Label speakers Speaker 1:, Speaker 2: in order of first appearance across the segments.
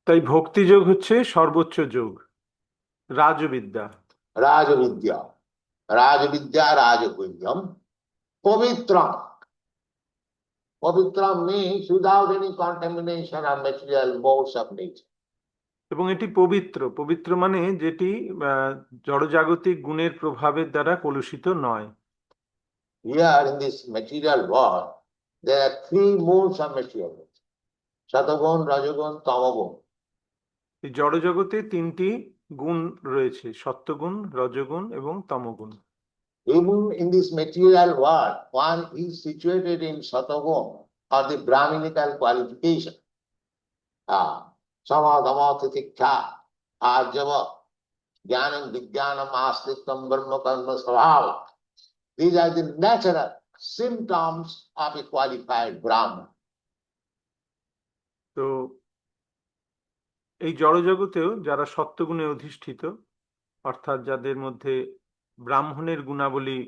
Speaker 1: তাই ভক্তিযোগ হচ্ছে সর্বোচ্চ যোগ, রাজবিদ্যা।
Speaker 2: Rajavidya. Rajavidya, Rajaguhyam. Pavitram. Pavitram means without any contamination of material modes of nature.
Speaker 1: এবং এটি পবিত্র। পবিত্র মানে যেটি জড়জাগতিক গুণের প্রভাবের দ্বারা কলুষিত নয়।
Speaker 2: Here in this material world, there are three modes of material nature. Satagun, Rajagun, Tamagun.
Speaker 1: এই জড়জগতে তিনটি গুণ রয়েছে, সত্ত্বগুণ, রজগুণ এবং তমগুণ।
Speaker 2: Even in this material world, one is situated in Satagun or the Brahminical qualification. Sama, Dhamma, Titikha, Ajava, Jnanam, Vijnanam, Astikam, Brahma, Karma, Svabhava. These are the natural symptoms of a qualified Brahman.
Speaker 1: তো এই জড়জগতেও যারা সত্ত্বগুণে অধিষ্ঠিত, অর্থাৎ যাদের মধ্যে ব্রাহ্মণের গুণাবলী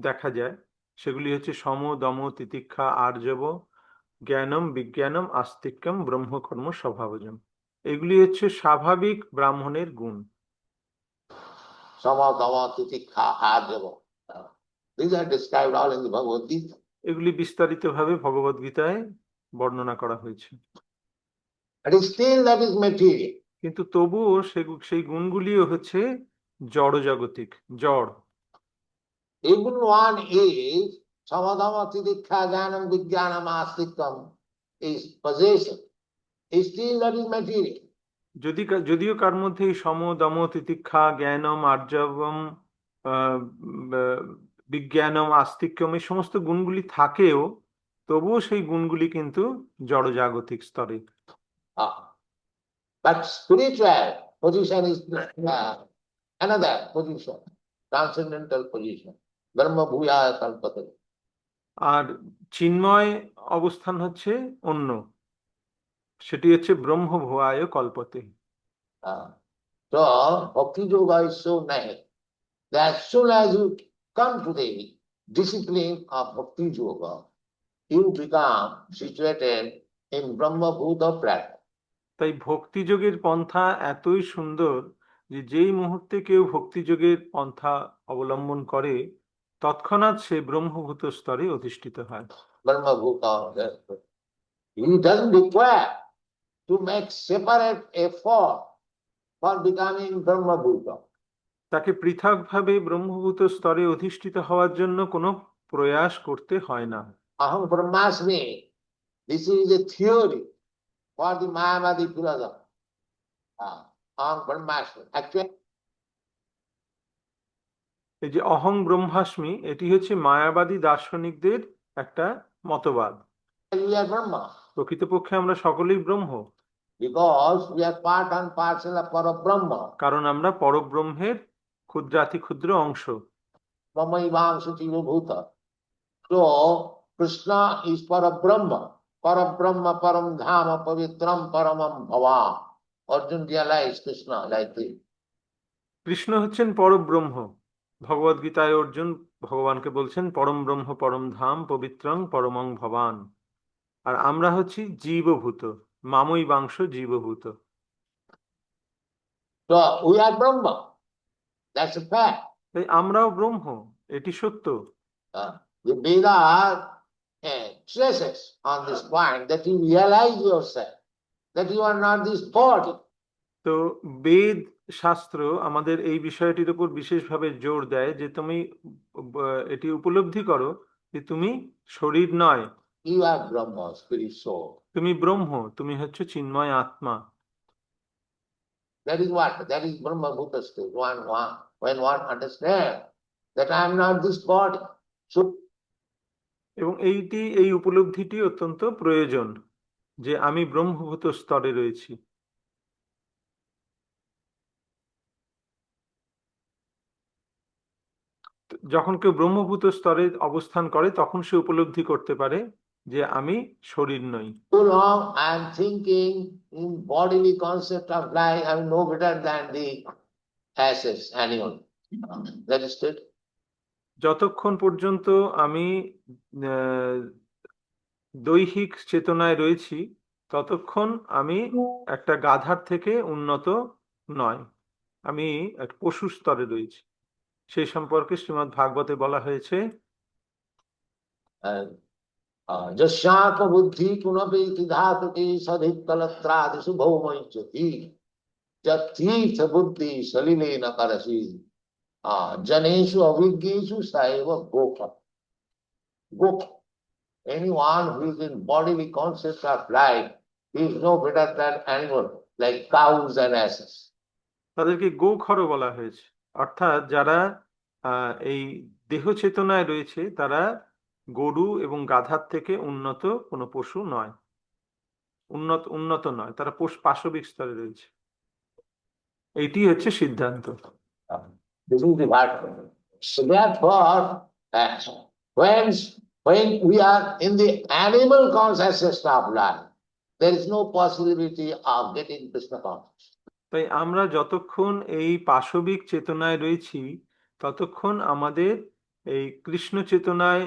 Speaker 1: দেখা যায়, সেগুলি হচ্ছে সম, দম, তিতিক্ষা, আর্জব, জ্ঞানম, বিজ্ঞানম, আস্তিক্যম, ব্রহ্মকর্ম, স্বভাবজম। এগুলি হচ্ছে স্বাভাবিক ব্রাহ্মণের গুণ।
Speaker 2: Sama, Dhamma, Titikha, Ajava. These are described all in the Bhagavad Gita.
Speaker 1: এগুলি বিস্তারিতভাবে ভগবদ গীতায় বর্ণনা করা হয়েছে।
Speaker 2: But still that is material.
Speaker 1: কিন্তু তবুও সেই গুণগুলিও হচ্ছে জড়জাগতিক, জড়।
Speaker 2: Even one is Samadhamma, Titikha, Jnanam, Vijnanam, Astikam is possession. Still that is material.
Speaker 1: যদিও কার মধ্যে এই সম, দম, তিতিক্ষা, জ্ঞানম, আর্জবম, বিজ্ঞানম, আস্তিক্যম এই সমস্ত গুণগুলি থাকেও, তবুও সেই গুণগুলি কিন্তু জড়জাগতিক স্তরে।
Speaker 2: But spiritual position is another position, transcendental position. Brahma bhuyaya kalpate.
Speaker 1: আর চিন্ময় অবস্থান হচ্ছে অন্য, সেটি হচ্ছে ব্রহ্ম ভুয়ায় কল্পতে।
Speaker 2: So bhakti yoga is so nice that as soon as you come to the discipline of bhakti yoga, you become situated in Brahma bhuta pratma.
Speaker 1: তাই ভক্তিযোগের পন্থা এতই সুন্দর যে যেই মুহূর্তে কেউ ভক্তিযোগের পন্থা অবলম্বন করে, তৎক্ষণাৎ সে ব্রহ্মভূত স্তরে অধিষ্ঠিত হয়।
Speaker 2: Brahma bhuta. He doesn't require to make separate effort for becoming Brahma bhuta.
Speaker 1: তাকে পৃথকভাবে ব্রহ্মভূত স্তরে অধিষ্ঠিত হওয়ার জন্য কোনো প্রয়াস করতে হয় না।
Speaker 2: Aham Brahmasmi. This is a theory for the Mayavadi philosophy. Aham Brahmasmi. Actually,
Speaker 1: এই যে অহং ব্রহ্মাস্মি, এটি হচ্ছে মায়াবাদী দার্শনিকদের একটা মতবাদ।
Speaker 2: we are Brahma
Speaker 1: প্রকৃতপক্ষে আমরা সকলেই ব্রহ্ম,
Speaker 2: because we are part and parcel of Parabrahma.
Speaker 1: কারণ আমরা পরব্রহ্মের ক্ষুদ্রাতি ক্ষুদ্র অংশ।
Speaker 2: Brahmaivangsha Jiva Bhuta. So Krishna is Parabrahma. Parabrahma Param Dhama Pavitram Paramam Bhava. Arjun realized Krishna like this.
Speaker 1: Krishna হচ্ছেন পরব্রহ্ম। ভগবদ গীতায় অর্জুন ভগবানকে বলছেন পরম ব্রহ্ম পরম ধাম পবিত্রং পরমং ভবান। আর আমরা হচ্ছি জীবভূত, মামই বাংশ জীবভূত।
Speaker 2: So we are Brahma. That's a fact.
Speaker 1: তাই আমরাও ব্রহ্ম, এটি সত্য।
Speaker 2: The Veda stresses on this point that you realize yourself, that you are not this body.
Speaker 1: তো বেদ শাস্ত্র আমাদের এই বিষয়টির উপর বিশেষভাবে জোর দেয় যে তুমি এটি উপলব্ধি করো যে তুমি শরীর নয়,
Speaker 2: You are Brahma, spirit soul.
Speaker 1: তুমি ব্রহ্ম, তুমি হচ্ছে চিন্ময় আত্মা।
Speaker 2: That is what? That is Brahma Bhuta state. When one understands that I am not this body. So
Speaker 1: এবং এই উপলব্ধিটি অত্যন্ত প্রয়োজন যে আমি ব্রহ্মভূত স্তরে রয়েছি। যখন কেউ ব্রহ্মভূত স্তরে অবস্থান করে তখন সে উপলব্ধি করতে পারে যে আমি শরীর নই।
Speaker 2: so long I am thinking in bodily concept of life, I am no better than the asses, animal. That is it.
Speaker 1: যতক্ষণ পর্যন্ত আমি দৈহিক চেতনায় রয়েছি, ততক্ষণ আমি একটা গাধার থেকে উন্নত নয়, আমি এক পশু স্তরে রয়েছি। সেই সম্পর্কে শ্রীমদ্ ভাগবতে বলা হয়েছে,
Speaker 2: And Jashyatma buddhi punapi dhatuke sadhikalatradisu bhaumaichyati jatirtha buddhi salilena karasi janeshu aviggeshu saiva gopa. Gopa. Anyone who is in bodily concept of life is no better than animal like cows and asses.
Speaker 1: তাদেরকে গোখর বলা হয়েছে, অর্থাৎ যারা এই দেহ চেতনায় রয়েছে তারা গরু এবং গাধার থেকে উন্নত কোনো পশু নয়, উন্নত নয়, তারা পাশবিক স্তরে রয়েছে। এইটি হচ্ছে সিদ্ধান্ত।
Speaker 2: This is the word. So therefore, when we are in the animal consciousness of life, there is no possibility of getting Krishna consciousness.
Speaker 1: তাই আমরা যতক্ষণ এই পাশবিক চেতনায় রয়েছি ততক্ষণ আমাদের এই কৃষ্ণ চেতনায়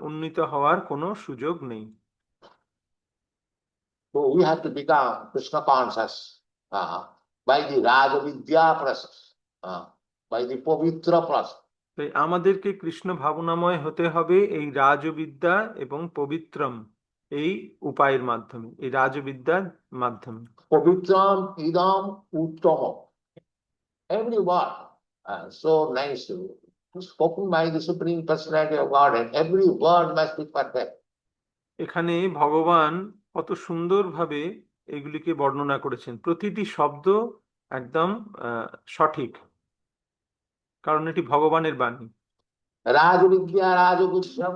Speaker 1: উন্নীত হওয়ার কোনো সুযোগ নেই।
Speaker 2: So we have to become Krishna conscious by the Raja Vidya process, by the Pavitra process.
Speaker 1: তাই আমাদেরকে কৃষ্ণ ভাবনাময় হতে হবে এই রাজবিদ্যা এবং পবিত্রম এই উপায়ের মাধ্যমে, এই রাজবিদ্যার মাধ্যমে।
Speaker 2: Pavitram idam uttama. Every word so nice spoken by the Supreme Personality of God, and every word must be perfect.
Speaker 1: এখানে ভগবান কত সুন্দরভাবে এগুলিকে বর্ণনা করেছেন, প্রতিটি শব্দ একদম সঠিক, কারণ এটি ভগবানের বাণী।
Speaker 2: Rajavidya Rajagusyam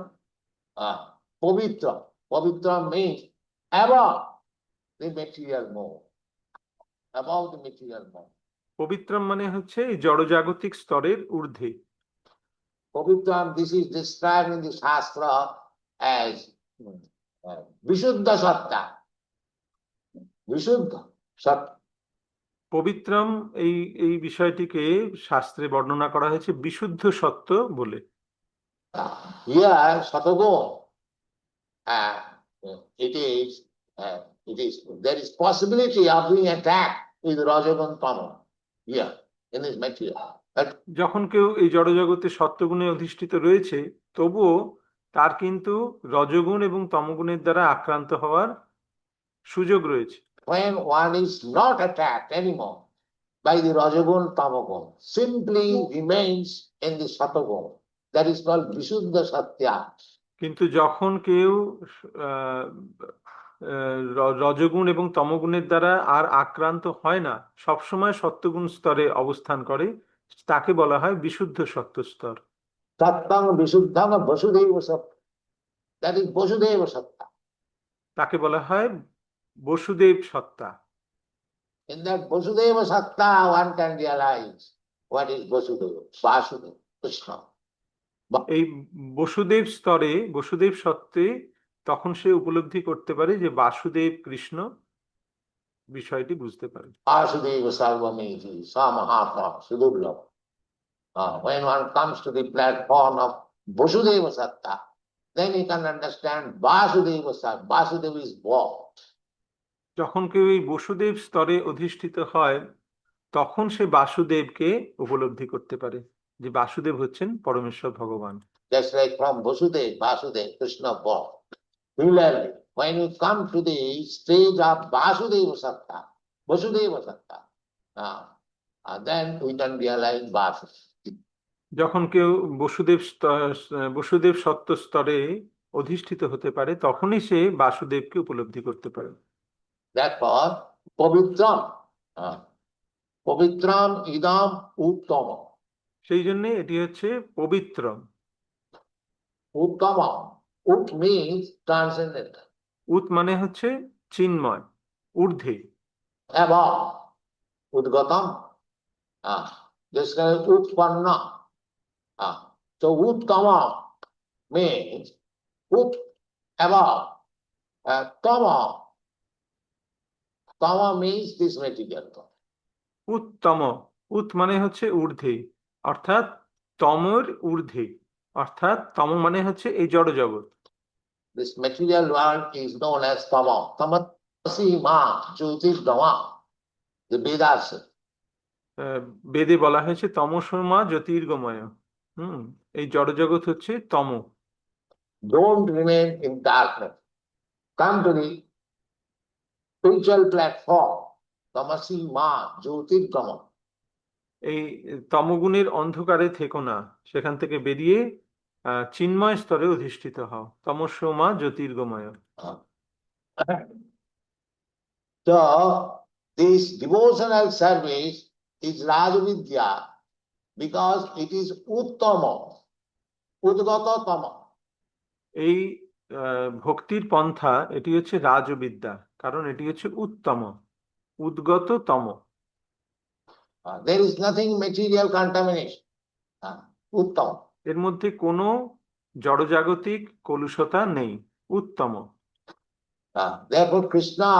Speaker 2: Pavitra. Pavitra means above the material mode. Above the material mode.
Speaker 1: পবিত্রম মানে হচ্ছে এই জড়জাগতিক স্তরের ঊর্ধ্বে।
Speaker 2: Pavitram, this is described in the Shastra as Vishuddha Satta. Vishuddha Satta.
Speaker 1: পবিত্রম এই এই বিষয়টিকে শাস্ত্রে বর্ণনা করা হয়েছে বিশুদ্ধ সত্য বলে।
Speaker 2: Here, Satago, there is possibility of being attacked with Rajagun Tama here in this material.
Speaker 1: যখন কেউ এই জড়জগতে সত্যগুণে অধিষ্ঠিত রয়েছে তবুও তার কিন্তু রজগুণ এবং তমগুণের দ্বারা আক্রান্ত হওয়ার সুযোগ রয়েছে।
Speaker 2: When one is not attacked anymore by the Rajagun Tamagun, simply remains in the Satagun, that is called Vishuddha Satya.
Speaker 1: কিন্তু যখন কেউ রজগুণ এবং তমগুণের দ্বারা আর আক্রান্ত হয় না, সবসময় সত্যগুণ স্তরে অবস্থান করে, তাকে বলা হয় বিশুদ্ধ সত্য স্তর।
Speaker 2: Sattang Vishuddham Vasudeva Satta. That is Vasudeva Satta.
Speaker 1: তাকে বলা হয় বসুদেব সত্তা।
Speaker 2: In that Vasudeva Satta, one can realize what is Vasudeva, Vasudeva, Krishna.
Speaker 1: এই বসুদেব স্তরে, বসুদেব সত্ত্বে তখন সে উপলব্ধি করতে পারে যে বাসুদেব কৃষ্ণ, বিষয়টি বুঝতে পারে।
Speaker 2: Vasudeva Sarvamiti, Samahatma, Sudurlabha. When one comes to the platform of Vasudeva Satta, then he can understand Vasudeva Satta. Vasudeva is what?
Speaker 1: যখন কেউ এই বসুদেব স্তরে অধিষ্ঠিত হয় তখন সে বাসুদেবকে উপলব্ধি করতে পারে যে বাসুদেব হচ্ছেন পরমেশ্বর ভগবান।
Speaker 2: Just like from Vasudeva, Vasudeva, Krishna born. Similarly, when you come to the stage of Vasudeva Satta, then we can realize Vasudeva.
Speaker 1: যখন কেউ বসুদেব সত্য স্তরে অধিষ্ঠিত হতে পারে তখনই সে বাসুদেবকে উপলব্ধি করতে পারে।
Speaker 2: Therefore, Pavitram idam uttama.
Speaker 1: সেই জন্য এটি হচ্ছে পবিত্রম।
Speaker 2: Uttama. Ut means transcendent.
Speaker 1: উত মানে হচ্ছে চিন্ময়, ঊর্ধ্বে।
Speaker 2: Above. Udgatam. This kind of utpanna. So uttama means ut above. Tama. Tama means this material.
Speaker 1: উত্তম, উত মানে হচ্ছে ঊর্ধ্বে, অর্থাৎ তমর ঊর্ধ্বে, অর্থাৎ তম মানে হচ্ছে এই জড় জগৎ।
Speaker 2: This material world is known as Tama. See, Ma, Jyotirgama, the Vedas say.
Speaker 1: বেদে বলা হয়েছে তমসোমা জ্যোতির্গময়। এই জড়জগৎ হচ্ছে তম।
Speaker 2: Don't remain in darkness. Come to the spiritual platform. Tamasi Ma, Jyotirgama.
Speaker 1: এই তমগুণের অন্ধকারে থেকো না, সেখান থেকে বেরিয়ে চিন্ময় স্তরে অধিষ্ঠিত হও। তমসোমা Jyotirgamay.
Speaker 2: So, this devotional service is Rajavidya because it is Uttama, Udgata Tama.
Speaker 1: এই ভক্তির পন্থা এটি হচ্ছে রাজবিদ্যা, কারণ এটি হচ্ছে উত্তম, উদ্গততম।
Speaker 2: There is nothing material contamination. Uttama.
Speaker 1: এর মধ্যে কোনো জড়জাগতিক কলুষতা নেই, উত্তম।
Speaker 2: Therefore, Krishna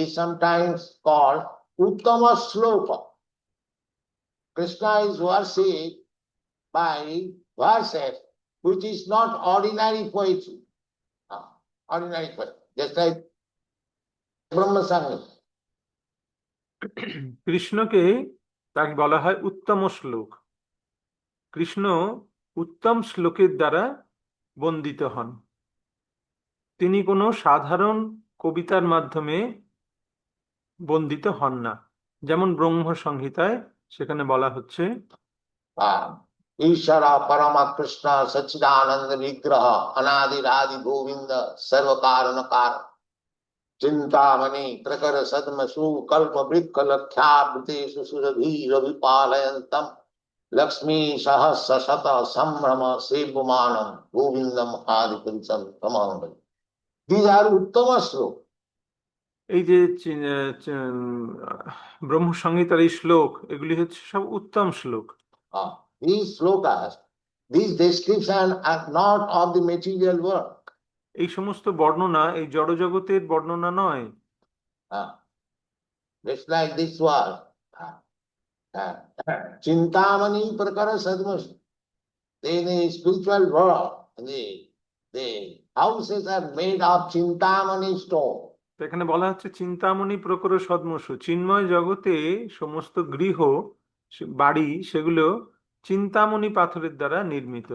Speaker 2: is sometimes called Uttama Sloka. Krishna is worshipped by verses which is not ordinary poetry. Ordinary poetry. Just like Brahma Sangha.
Speaker 1: কৃষ্ণকে তাকে বলা হয় উত্তম শ্লোক। কৃষ্ণ উত্তম শ্লোকের দ্বারা বন্দিত হন। তিনি কোনো সাধারণ কবিতার মাধ্যমে বন্দিত হন না। যেমন ব্রহ্ম সংহিতায় সেখানে বলা হচ্ছে
Speaker 2: Ishara Parama Krishna Sachidananda Vigraha Anadi Radi Govinda Sarvakaranakar Chintamani Prakara Sadmasu Kalpa Vritka Lakhyabhitesu Surabhi Ravipalayantam Lakshmi Sahasra Shata Sambrama Sevumanam Govindam Adipurusam Tamangam. These are Uttama Sloka.
Speaker 1: এই যে ব্রহ্ম সংহিতার এই শ্লোক, এগুলি হচ্ছে সব উত্তম শ্লোক।
Speaker 2: These slokas, these descriptions are not of the material world.
Speaker 1: এই সমস্ত বর্ণনা এই জড়জগতের বর্ণনা নয়।
Speaker 2: Just like this was Chintamani Prakara Sadmasu. In the spiritual world, the houses are made of Chintamani stone.
Speaker 1: এখানে বলা হচ্ছে চিন্তামণি প্রকর সদ্মসু। চিন্ময় জগতে সমস্ত গৃহ বাড়ি সেগুলো চিন্তামণি পাথরের দ্বারা নির্মিত।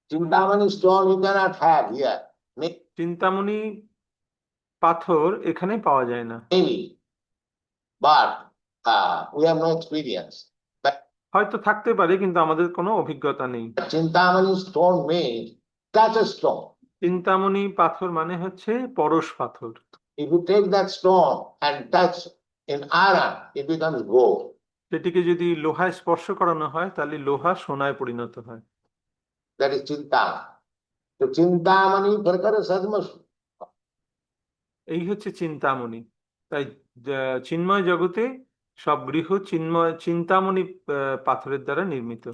Speaker 2: Chintamani stone you cannot have here.
Speaker 1: Chintamani পাথর এখানে পাওয়া যায় না।
Speaker 2: Maybe, but we have no experience.
Speaker 1: হয়তো থাকতে পারে, কিন্তু আমাদের কোনো অভিজ্ঞতা নেই।
Speaker 2: Chintamani stone made touch stone.
Speaker 1: Chintamani পাথর মানে হচ্ছে পরশ পাথর।
Speaker 2: If you take that stone and touch in iron, it becomes gold.
Speaker 1: সেটিকে যদি লোহায় স্পর্শ করানো হয় তাহলে লোহা সোনায় পরিণত হয়।
Speaker 2: That is Chintamani. So Chintamani Prakara Sadmasu.
Speaker 1: এই হচ্ছে চিন্তামণি। তাই চিন্ময় জগতে সব গৃহ চিন্তামণি পাথরের দ্বারা নির্মিত।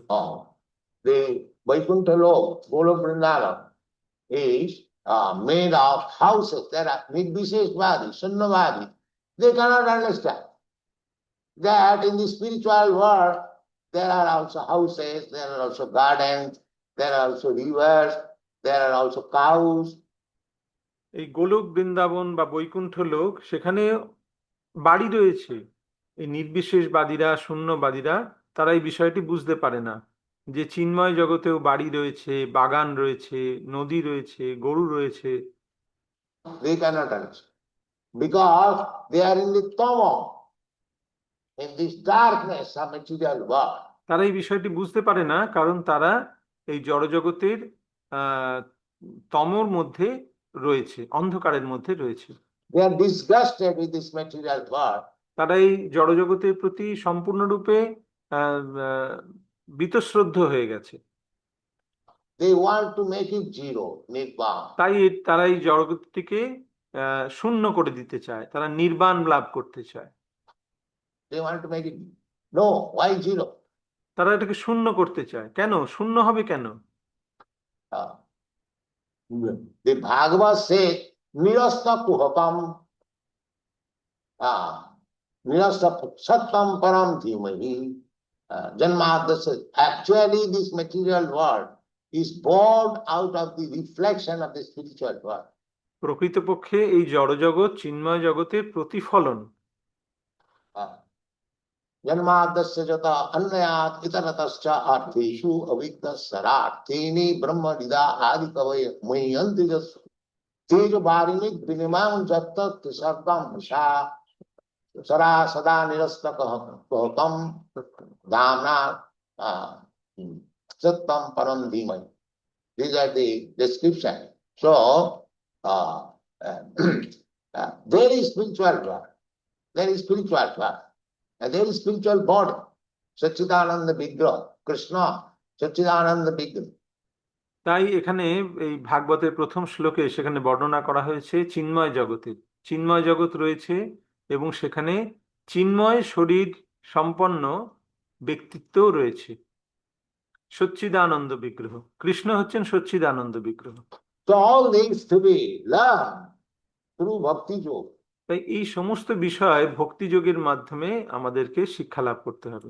Speaker 2: The Vaikuntha Lok, Golok Vrindavan, is made of houses. There are Nirbisheshvadi, Sunnavadi. They cannot understand that in the spiritual world there are also houses, there are also gardens, there are also rivers, there are also cows.
Speaker 1: এই গোলক বৃন্দাবন বা বৈকুণ্ঠ লোক, সেখানে বাড়ি রয়েছে। এই নির্বিশেষবাদীরা, শূন্যবাদীরা, তারা এই বিষয়টি বুঝতে পারে না যে চিন্ময় জগতেও বাড়ি রয়েছে, বাগান রয়েছে, নদী রয়েছে, গরু রয়েছে।
Speaker 2: They cannot understand because they are in the tama, in this darkness of material world.
Speaker 1: তারা এই বিষয়টি বুঝতে পারে না, কারণ তারা এই জড়জগতের তমর মধ্যে রয়েছে, অন্ধকারের মধ্যে রয়েছে।
Speaker 2: They are disgusted with this material world.
Speaker 1: তারা এই জড়জগতের প্রতি সম্পূর্ণরূপে বীতশ্রদ্ধ হয়ে গেছে।
Speaker 2: They want to make it zero, nirvana.
Speaker 1: তাই তারা এই জগৎটিকে শূন্য করে দিতে চায়, তারা নির্বাণ লাভ করতে চায়।
Speaker 2: They want to make it no, why zero?
Speaker 1: তারা এটাকে শূন্য করতে চায়। কেন শূন্য হবে? কেন?
Speaker 2: The Bhagavad says nirasta kuhakam nirasta sattam param dhimahi janmadasya. Actually this material world is born out of the reflection of the spiritual world.
Speaker 1: প্রকৃতপক্ষে এই জড়জগৎ চিন্ময় জগতের প্রতিফলন।
Speaker 2: जन्माद्यस्य जत अन्ययात् इतरतश्च अर्थेषु अविद्यस्सरार्थेने ब्रह्मविदा आदि कवये मुह्यन्ति यस्सु तेज वारिणि विनिमयं जत्तत् सर्वं मृषा सदा सदा निरस्तकहकं धाम्ना सत्यं परं धीमहि. These are the description. So there is spiritual world, there is spiritual world. And there is spiritual body, Satchidananda Vigraha, Krishna, Satchidananda Vigraha.
Speaker 1: তাই এখানে এই ভাগবতের প্রথম শ্লোকে সেখানে বর্ণনা করা হয়েছে চিন্ময় জগতের। চিন্ময় জগৎ রয়েছে এবং সেখানে চিন্ময় শরীর সম্পন্ন ব্যক্তিত্বও রয়েছে। সচ্চিদানন্দ বিগ্রহ, কৃষ্ণ হচ্ছেন সচ্চিদানন্দ বিগ্রহ।
Speaker 2: So all these to be learned through bhakti yoga.
Speaker 1: তাই এই সমস্ত বিষয় ভক্তিযোগের মাধ্যমে আমাদেরকে শিক্ষা লাভ করতে হবে।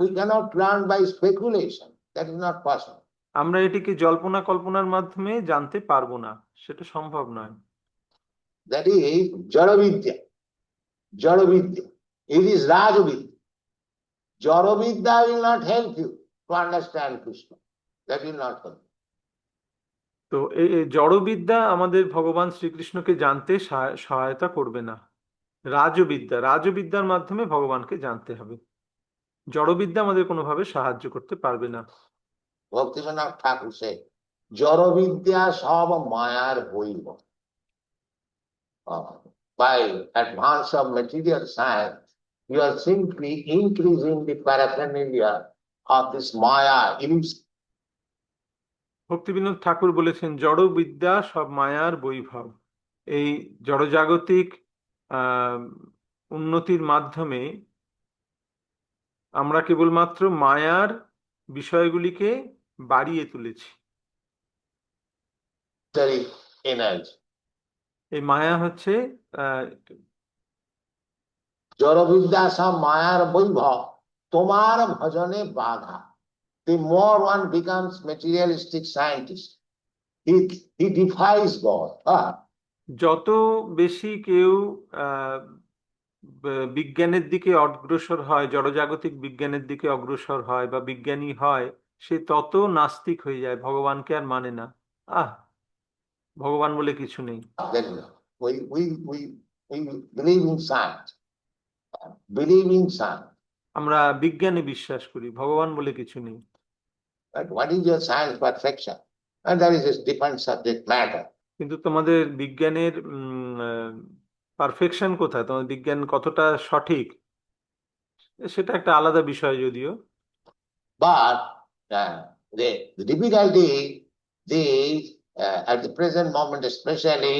Speaker 2: We cannot learn by speculation. That is not possible.
Speaker 1: আমরা এটিকে জল্পনা কল্পনার মাধ্যমে জানতে পারবো না, সেটা সম্ভব নয়।
Speaker 2: That is Jaravidya. Jaravidya. It is Rajavidya. Jaravidya will not help you to understand Krishna. That will not help.
Speaker 1: তো এই জড়বিদ্যা আমাদের ভগবান শ্রীকৃষ্ণকে জানতে সহায়তা করবে না। রাজবিদ্যা, রাজবিদ্যার মাধ্যমে ভগবানকে জানতে হবে। জড়বিদ্যা আমাদের কোনোভাবে সাহায্য করতে পারবে না।
Speaker 2: Bhaktivinoda Thakur said, Jaravidya sab mayar hoiba. By advance of material science, you are simply increasing the paraphernalia of this Maya illusion.
Speaker 1: Bhaktivinod ঠাকুর বলেছেন জড়বিদ্যা সব মায়ার বৈভব। এই জড়জাগতিক উন্নতির মাধ্যমে আমরা কেবলমাত্র মায়ার বিষয়গুলিকে বাড়িয়ে তুলেছি। এই মায়া হচ্ছে
Speaker 2: জড়বিদ্যা সব মায়ার বৈভব তোমার ভজনে বাধা। The more one becomes materialistic scientist, he defies God.
Speaker 1: যত বেশি কেউ বিজ্ঞানের দিকে অগ্রসর হয়, জড়জাগতিক বিজ্ঞানের দিকে অগ্রসর হয় বা বিজ্ঞানী হয়, সে তত নাস্তিক হয়ে যায়, ভগবানকে আর মানে না। ভগবান বলে কিছু নেই। আমরা বিজ্ঞানে বিশ্বাস করি, ভগবান বলে কিছু নেই।
Speaker 2: What is your science perfection? And that is a different subject matter.
Speaker 1: কিন্তু তোমাদের বিজ্ঞানের পারফেকশন কোথায়, তোমাদের বিজ্ঞান কতটা সঠিক, সেটা একটা আলাদা বিষয় যদিও।
Speaker 2: But the difficulty at the present moment, especially,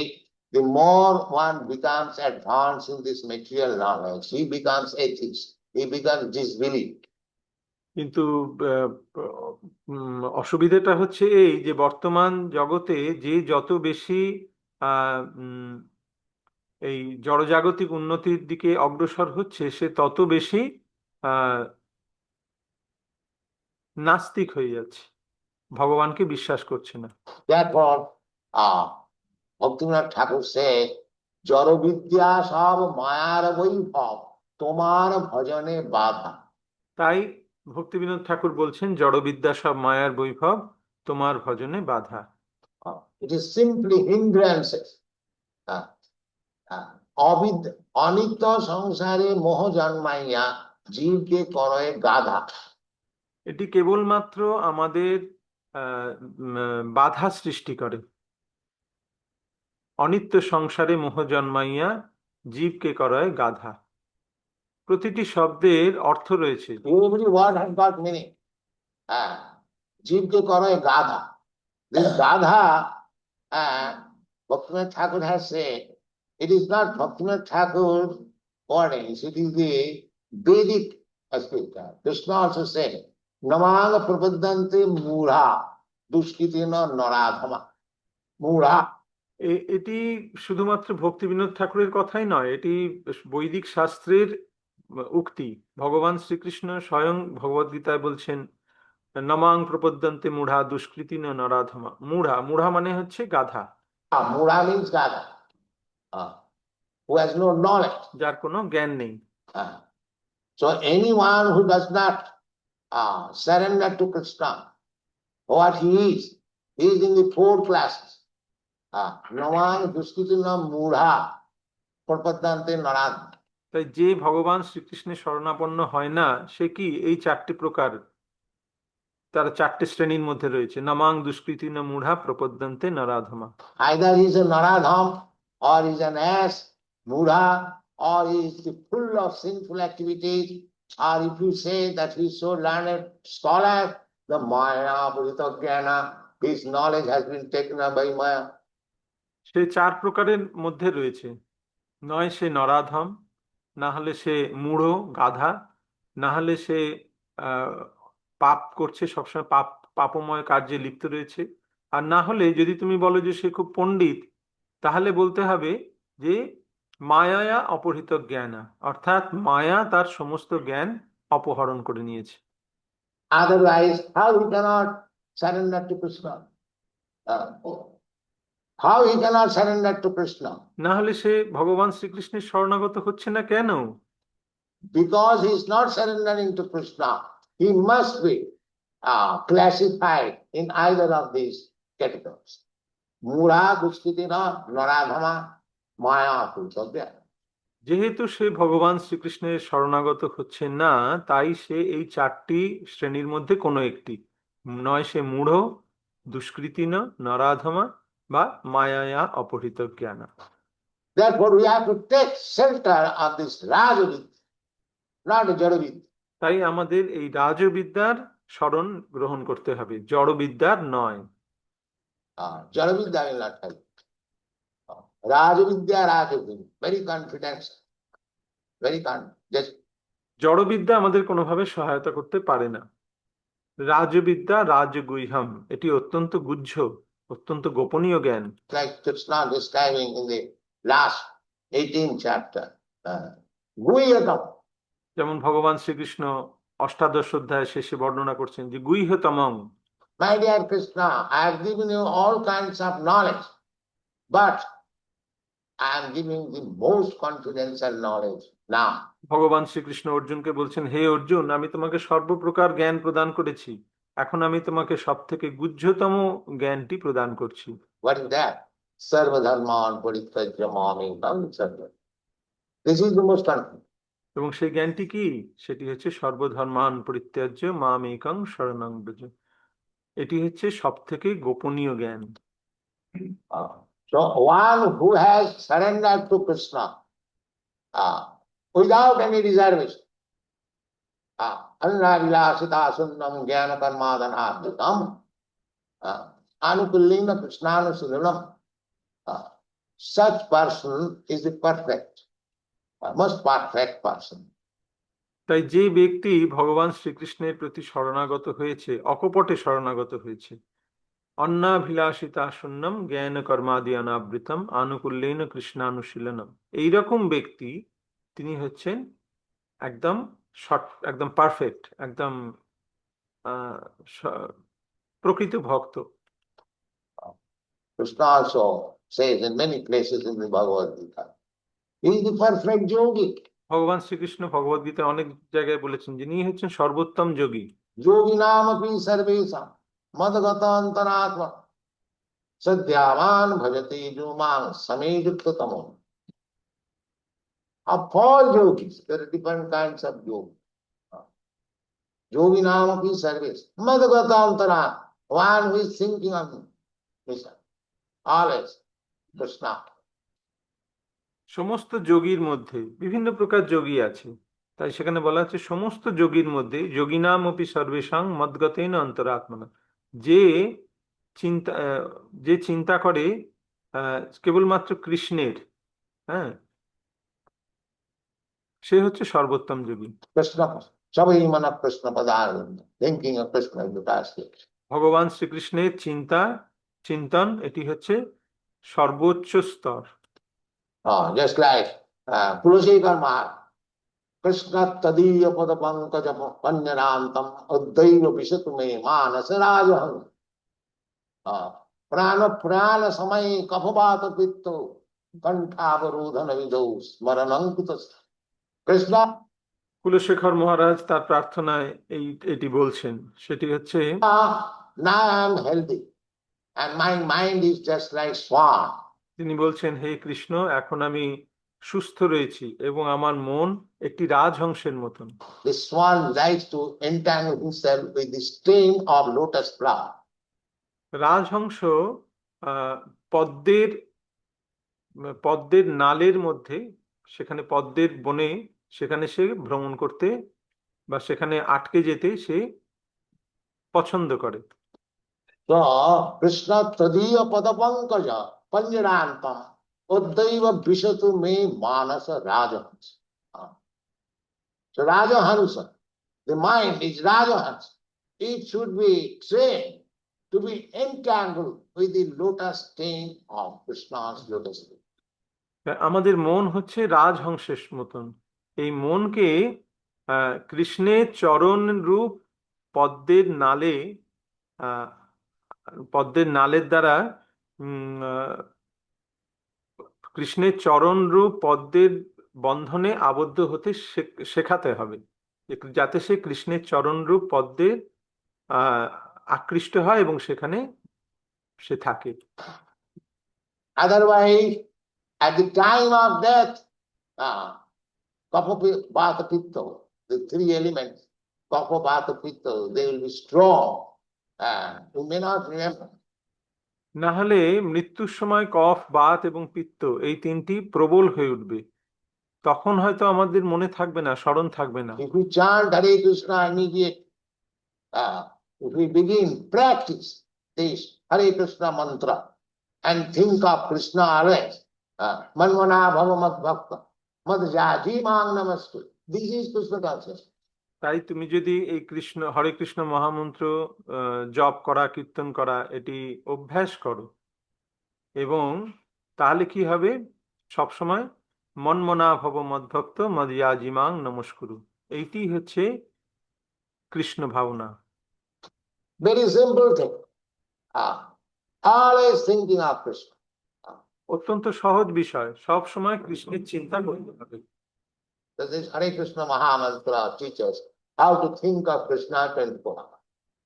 Speaker 2: the more one becomes advanced in this material knowledge, he becomes atheist, he becomes disbelieved.
Speaker 1: কিন্তু অসুবিধাটা হচ্ছে এই যে বর্তমান জগতে যে যত বেশি এই জড়জাগতিক উন্নতির দিকে অগ্রসর হচ্ছে, সে তত বেশি নাস্তিক হয়ে যাচ্ছে, ভগবানকে বিশ্বাস করছে না।
Speaker 2: Therefore, Bhaktivinoda Thakur said, জড়বিদ্যা সব মায়ার বৈভব তোমার ভজনে বাধা।
Speaker 1: তাই ভক্তিবিনোদ ঠাকুর বলছেন জড়বিদ্যা সব মায়ার বৈভব তোমার ভজনে বাধা।
Speaker 2: It is simply hindrances. অনিত্য সংসারে মোহ জন্মাইয়া জীবকে করে গাধা।
Speaker 1: এটি কেবলমাত্র আমাদের বাধা সৃষ্টি করে। অনিত্য সংসারে মোহ জন্মাইয়া জীবকে করায় গাধা। প্রতিটি শব্দের অর্থ রয়েছে।
Speaker 2: Every word has got meaning. জীবকে করায় গাধা। This গাধা, Bhaktivinoda Thakur has said, it is not Bhaktivinoda Thakur warnings, it is the Vedic scripture. Krishna also said, Namanga prapaddante mudha dushkitina naradhama. Mudha.
Speaker 1: এটি শুধুমাত্র ভক্তিবিনোদ ঠাকুরের কথাই নয়, এটি বৈদিক শাস্ত্রের উক্তি। ভগবান শ্রীকৃষ্ণ স্বয়ং ভগবদ্গীতায় বলছেন নমাং প্রপদ্যন্তে মূঢ়া দুষ্কৃতি নরাধমা। মূঢ়া, মূঢ়া মানে হচ্ছে গাধা।
Speaker 2: Mura means Gada, who has no knowledge.
Speaker 1: যার কোনো জ্ঞান নেই।
Speaker 2: Uh, so anyone who does not surrender to Krishna, what he is in the four classes. Naman Duskitina Mudha Prapadante Narad.
Speaker 1: তাই যে ভগবান শ্রীকৃষ্ণের শরণাপন্ন হয় না, সে কি এই চারটি প্রকার, তার চারটি শ্রেণীর মধ্যে রয়েছে। নমাং দুষ্কৃতি ন মূঢ়া প্রপদ্যন্তে নরাধমা।
Speaker 2: Either he is a Naradham, or he is an ass, Mudha, or he is full of sinful activities, or if you say that he is so learned scholar, the Maya, Bhutagana, his knowledge has been taken up by Maya.
Speaker 1: সে চার প্রকারের মধ্যে রয়েছে। নয় সে নরাধম, না হলে সে মূঢ় গাধা, না হলে সে পাপ করছে, সবসময় পাপময় কার্যে লিপ্ত রয়েছে, আর না হলে যদি তুমি বলো যে সে খুব পণ্ডিত, তাহলে বলতে হবে যে মায়া অপহৃত জ্ঞানা, অর্থাৎ মায়া তার সমস্ত জ্ঞান অপহরণ করে নিয়েছে।
Speaker 2: Otherwise, how he cannot surrender to Krishna? How he cannot surrender to Krishna?
Speaker 1: না হলে সে ভগবান শ্রীকৃষ্ণের শরণাগত হচ্ছে না কেন?
Speaker 2: Because he is not surrendering to Krishna, he must be classified in either of these categories. Mura, Duskitina, Naradhama, Maya, Pulchadya.
Speaker 1: যেহেতু সে ভগবান শ্রীকৃষ্ণের শরণাগত হচ্ছে না, তাই সে এই চারটি শ্রেণীর মধ্যে কোনো একটি নয়। সে মূঢ়, দুষ্কৃতিন, নরাধমা বা মায়া অপহৃত জ্ঞানা।
Speaker 2: Therefore, we have to take shelter of this Rajavid, not Jadavid.
Speaker 1: তাই আমাদের এই রাজবিদ্যার শরণ গ্রহণ করতে হবে, জড়বিদ্যার নয়।
Speaker 2: Jadavidya will not help. Rajavidya, Rajavid, very confident, very confident.
Speaker 1: জড়বিদ্যা আমাদের কোনোভাবে সহায়তা করতে পারে না। রাজবিদ্যা রাজগুহ্যম, এটি অত্যন্ত গুহ্য, অত্যন্ত গোপনীয় জ্ঞান।
Speaker 2: Like Krishna describing in the last 18th chapter, Guhyatam.
Speaker 1: যেমন ভগবান শ্রীকৃষ্ণ অষ্টাদশ অধ্যায় শেষে বর্ণনা করছেন যে গুহ্যতমং।
Speaker 2: My dear Krishna, I have given you all kinds of knowledge, but I am giving the most confidential knowledge now.
Speaker 1: ভগবান শ্রীকৃষ্ণ অর্জুনকে বলছেন, হে অর্জুন, আমি তোমাকে সর্বপ্রকার জ্ঞান প্রদান করেছি, এখন আমি তোমাকে সব থেকে গুহ্যতম জ্ঞানটি প্রদান করছি।
Speaker 2: What is that? Sarva dharman parityajya mamekam sarva. This is the most confident.
Speaker 1: এবং সেই জ্ঞানটি কি? সেটি হচ্ছে সর্বধর্মান পরিত্যাজ্য মামেকং শরণং ব্রজ। এটি হচ্ছে সব থেকে গোপনীয় জ্ঞান।
Speaker 2: So one who has surrendered to Krishna without any reservation, annavilasita sunnam jnana karmadhanadhitam anukullina krishnanusudhanam, such person is the perfect, most perfect person.
Speaker 1: তাই যে ব্যক্তি ভগবান শ্রীকৃষ্ণের প্রতি শরণাগত হয়েছে, অকপটে শরণাগত হয়েছে, অন্নাভিলাষিতা শূন্যম জ্ঞান কর্মাদি অনাবৃতম আনুকূল্যেন কৃষ্ণানুশীলনম, এইরকম ব্যক্তি তিনি হচ্ছেন একদম একদম পারফেক্ট, একদম প্রকৃত ভক্ত।
Speaker 2: Krishna also says in many places in the Bhagavad Gita, he is the perfect yogi.
Speaker 1: ভগবান শ্রীকৃষ্ণ ভগবদ গীতায় অনেক জায়গায় বলেছেন যিনি হচ্ছেন সর্বোত্তম যোগী।
Speaker 2: Yogi namapi sarvesam madgata antaratma sadhyavan bhajati jumang samejuttamam. Of all yogis, there are different kinds of yogi. Yogi namapi sarves madgata antarat, one who is thinking of Krishna, always Krishna.
Speaker 1: সমস্ত যোগীর মধ্যে বিভিন্ন প্রকার যোগী আছে, তাই সেখানে বলা হচ্ছে সমস্ত যোগীর মধ্যে যোগিনাম অপি সর্বেষাং মদ্গতেন অন্তরাত্মনা, যে চিন্তা করে কেবলমাত্র কৃষ্ণের, হ্যাঁ, সে হচ্ছে সর্বোত্তম যোগী।
Speaker 2: Krishna, sabai mana Krishna padarvinda, thinking of Krishna in the past.
Speaker 1: ভগবান শ্রীকৃষ্ণের চিন্তন এটি হচ্ছে সর্বোচ্চ স্তর।
Speaker 2: Just like Pulasekar Maharaj, Krishna tadiya pada pankaja panyanantam uddaiva visatume manasa rajaham. prana prana samay kapabata pitto kantavarodhana vido smaranankutas. Krishna,
Speaker 1: Kulasekhar মহারাজ তার প্রার্থনায় এটি বলছেন, সেটি হচ্ছে,
Speaker 2: now I am healthy and my mind is just like swan.
Speaker 1: তিনি বলছেন, হে কৃষ্ণ, এখন আমি সুস্থ রয়েছি এবং আমার মন একটি রাজহংসের মতন।
Speaker 2: The swan likes to entangle himself with the stem of lotus flower.
Speaker 1: রাজহংস পদ্মের পদ্মের নালের মধ্যে, সেখানে পদ্মের বনে, সেখানে সে ভ্রমণ করতে বা সেখানে আটকে যেতে সে পছন্দ করে।
Speaker 2: So Krishna tadiya padapankaja panjaranta uddaiva vishatu me manasa rajahansa. So rajahansa, the mind is rajahansa. It should be trained to be entangled with the lotus stem of Krishna's lotus feet.
Speaker 1: আমাদের মন হচ্ছে রাজহংসের মতন। এই মনকে কৃষ্ণের চরণ রূপ পদ্মের নালে, পদ্মের নালের দ্বারা কৃষ্ণের চরণ রূপ পদ্মের বন্ধনে আবদ্ধ হতে শেখাতে হবে, যাতে সে কৃষ্ণের চরণ রূপ পদ্মের আকৃষ্ট হয় এবং সেখানে সে থাকে।
Speaker 2: Otherwise, at the time of death, Kapha, Vata, Pitta, the three elements, Kapha, Vata, Pitta, they will be strong. You may not remember.
Speaker 1: না হলে মৃত্যুর সময় কফ, বাত এবং পিত্ত এই তিনটি প্রবল হয়ে উঠবে, তখন হয়তো আমাদের মনে থাকবে না, স্মরণ থাকবে না।
Speaker 2: If we chant Hare Krishna immediate, if we begin practice this Hare Krishna mantra and think of Krishna always, Manmana Bhava Mad Bhakta, Mad Jaji Mang Namastu. This is Krishna consciousness.
Speaker 1: তাই তুমি যদি এই হরে কৃষ্ণ মহামন্ত্র জপ করা, কীর্তন করা, এটি অভ্যাস করো, এবং তাহলে কি হবে, সবসময় মনমনা ভব মদ্ভক্ত মদয়াজিমাং নমস্কুরু, এইটি হচ্ছে কৃষ্ণ ভাবনা।
Speaker 2: Very simple thing. Always thinking of Krishna.
Speaker 1: অত্যন্ত সহজ বিষয়, সব সময় কৃষ্ণের চিন্তা করতে হবে।
Speaker 2: So this Hare Krishna Mahamantra teaches how to think of Krishna 24 hours.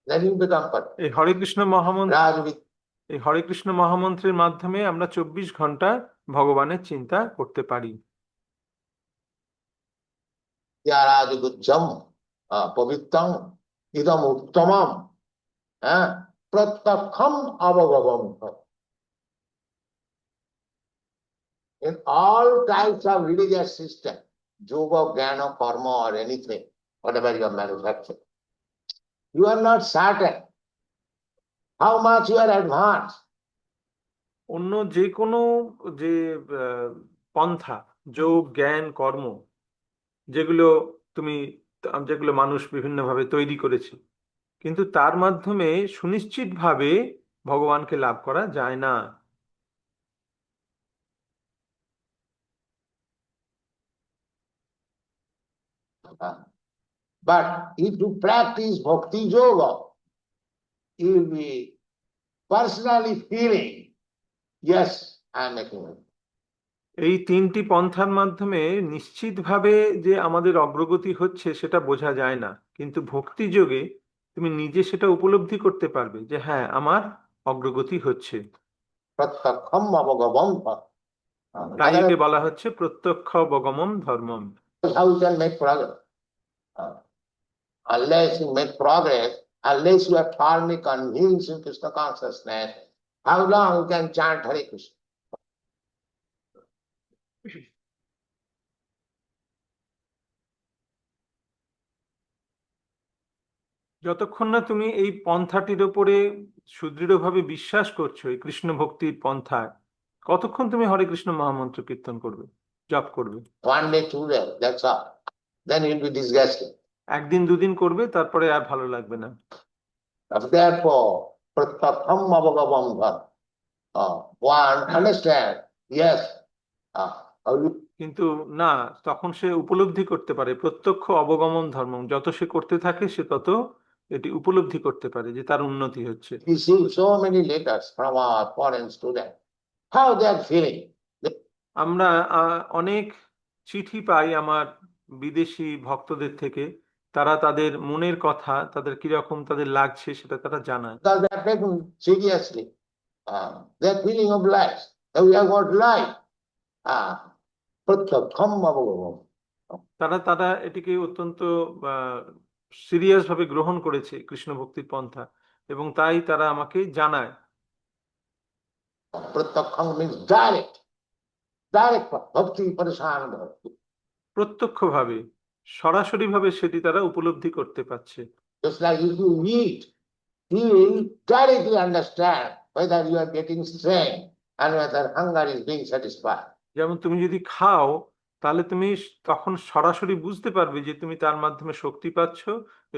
Speaker 2: Then you become perfect.
Speaker 1: এই হরে কৃষ্ণ মহামন্ত্র,
Speaker 2: Rajvik,
Speaker 1: এই হরে কৃষ্ণ মহামন্ত্রের মাধ্যমে আমরা 24 ঘন্টা ভগবানের চিন্তা করতে পারি।
Speaker 2: Tyarajagujjam, Pavittam, Idam Uttamam, Pratakham Avagavam. In all types of religious system, yoga, jnana, karma or anything, whatever you are manufacturing, you are not certain how much you are advanced.
Speaker 1: অন্য যে কোনো যে পন্থা, যোগ, জ্ঞান, কর্ম, যেগুলো যেগুলো মানুষ বিভিন্নভাবে তৈরি করেছে, কিন্তু তার মাধ্যমে সুনিশ্চিতভাবে ভগবানকে লাভ করা যায় না।
Speaker 2: But if you practice bhakti yoga, you will be personally feeling, yes, I am making it.
Speaker 1: এই তিনটি পন্থার মাধ্যমে নিশ্চিতভাবে যে আমাদের অগ্রগতি হচ্ছে সেটা বোঝা যায় না, কিন্তু ভক্তি যোগে তুমি নিজে সেটা উপলব্ধি করতে পারবে যে হ্যাঁ, আমার অগ্রগতি হচ্ছে।
Speaker 2: Pratakham avagavam.
Speaker 1: তাই একে বলা হচ্ছে প্রত্যক্ষ অবগমম ধর্মম।
Speaker 2: How you can make progress? Unless you make progress, unless you are firmly convinced in Krishna consciousness, how long you can chant Hare Krishna?
Speaker 1: যতক্ষণ না তুমি এই পন্থাটির ওপরে সুদৃঢ়ভাবে বিশ্বাস করছো, এই কৃষ্ণ ভক্তির পন্থায়, কতক্ষণ তুমি হরে কৃষ্ণ মহামন্ত্র কীর্তন করবে, জপ করবে?
Speaker 2: 1 day, 2 days, that's all. Then you'll be disgusted.
Speaker 1: একদিন দুদিন করবে, তারপরে আর ভালো লাগবে না।
Speaker 2: Therefore, pratakham avagavam dharma. One understand, yes.
Speaker 1: কিন্তু না, তখন সে উপলব্ধি করতে পারে প্রত্যক্ষ অবগমন ধর্ম, যত সে করতে থাকে সে তত এটি উপলব্ধি করতে পারে যে তার উন্নতি হচ্ছে।
Speaker 2: We see so many letters from our foreign students. How they are feeling?
Speaker 1: আমরা অনেক চিঠি পাই আমার বিদেশি ভক্তদের থেকে, তারা তাদের মনের কথা, তাদের কিরকম তাদের লাগছে সেটা তারা জানায়।
Speaker 2: Because they are taken seriously. They are feeling obliged. That we have got life. Pratyakham abhagavam.
Speaker 1: তারা তারা এটিকে অত্যন্ত সিরিয়াস ভাবে গ্রহণ করেছে কৃষ্ণ ভক্তির পন্থা, এবং তাই তারা আমাকে জানায়।
Speaker 2: Pratyakham means direct. Direct bhakti, parishan bhakti.
Speaker 1: প্রত্যক্ষভাবে, সরাসরি ভাবে সেটি তারা উপলব্ধি করতে পারছে।
Speaker 2: Just like if you eat, you will directly understand whether you are getting strength and whether hunger is being satisfied.
Speaker 1: যেমন তুমি যদি খাও, তাহলে তুমি তখন সরাসরি বুঝতে পারবে যে তুমি তার মাধ্যমে শক্তি পাচ্ছ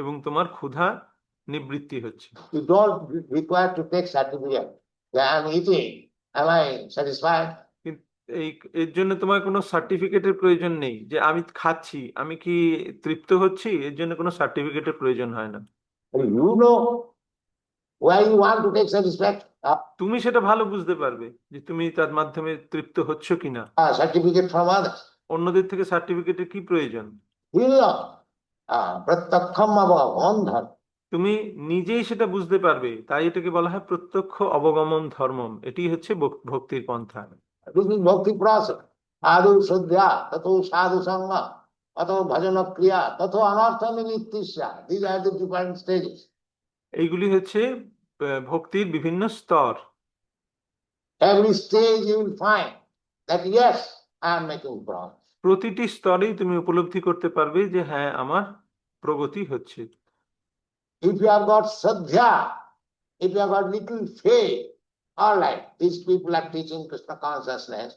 Speaker 1: এবং তোমার ক্ষুধা নিবৃত্তি হচ্ছে।
Speaker 2: You don't require to take certificate. Yeah, I'm eating. Am I satisfied?
Speaker 1: কিন্তু এর জন্য তোমার কোনো সার্টিফিকেটের প্রয়োজন নেই যে আমি খাচ্ছি, আমি কি তৃপ্ত হচ্ছি, এর জন্য কোনো সার্টিফিকেটের প্রয়োজন হয় না।
Speaker 2: You know why you want to take satisfaction.
Speaker 1: তুমি সেটা ভালো বুঝতে পারবে যে তুমি তার মাধ্যমে তৃপ্ত হচ্ছ কিনা।
Speaker 2: Certificate from others.
Speaker 1: অন্যদের থেকে সার্টিফিকেটের কি প্রয়োজন?
Speaker 2: You know, pratyakham abhagavan dharma.
Speaker 1: তুমি নিজেই সেটা বুঝতে পারবে, তাই এটাকে বলা হয় প্রত্যক্ষ অবগমন ধর্মম। এটি হচ্ছে ভক্তির পন্থা।
Speaker 2: This is bhakti process. Adu shuddhya, tato sadhu sangha, tato bhajana kriya, tato anartha nilittisya. These are the different stages.
Speaker 1: এইগুলি হচ্ছে ভক্তির বিভিন্ন স্তর।
Speaker 2: Every stage you will find that yes, I am making progress.
Speaker 1: প্রতিটি স্তরেই তুমি উপলব্ধি করতে পারবে যে হ্যাঁ, আমার প্রগতি হচ্ছে।
Speaker 2: If you have got sadhya, if you have got little faith, all right, these people are teaching Krishna consciousness.